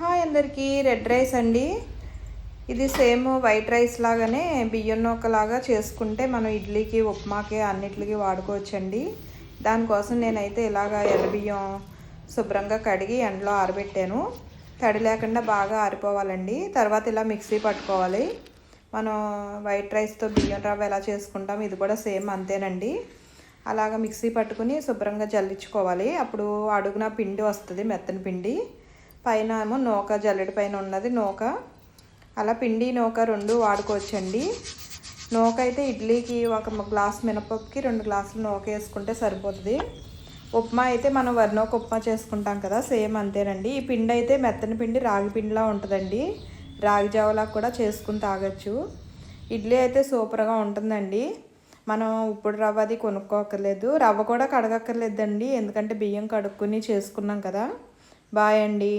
Hi అందరికీ, red rice అండి. ఇది సేమ్ వైట్ రైస్ లాగానే బియ్యం నూకలాగా చేసుకుంటే మనం ఇడ్లీకి, ఉప్మాకి అన్నిటికి వాడుకోవచ్చండి. దానికోసం నేనైతే ఇలాగ ఎర్ర బియ్యం శుభ్రంగా కడిగి ఎండలో ఆరబెట్టాను. తడి లేకుండా బాగా ఆరిపోవాలండి. తర్వాత ఇలా మిక్సీ పట్టుకోవాలి. మనం వైట్ రైస్తో బియ్యం రవ్వ ఎలా చేసుకుంటాం ఇది కూడా సేమ్ అంతేనండి. అలాగ మిక్సీ పట్టుకుని శుభ్రంగా జల్లించుకోవాలి. అప్పుడు అడుగున పిండి వస్తుంది, మెత్తని పిండి. పైన ఏమో నూక, జల్లెడి పైన ఉన్నది నూక. అలా పిండి నూక రెండు వాడుకోవచ్చండి. నూక అయితే ఇడ్లీకి 1 గ్లాస్ మినపప్పుకి 2 గ్లాసులు నూక వేసుకుంటే సరిపోతుంది. ఉప్మా అయితే మనం వరినూక ఉప్మా చేసుకుంటాం కదా, సేమ్ అంతేనండి. ఈ పిండి అయితే మెత్తని పిండి రాగి పిండిలా ఉంటుందండి. రాగి జావలా కూడా చేసుకుని తాగొచ్చు. ఇడ్లీ అయితే సూపర్గా ఉంటుందండి. మనం ఇప్పుడు రవ్వ అది కొనుక్కోక్కర్లేదు, రవ్వ కూడా కడగక్కర్లేదండి, ఎందుకంటే బియ్యం కడుక్కుని చేసుకున్నాం కదా. బాయ్ అండి.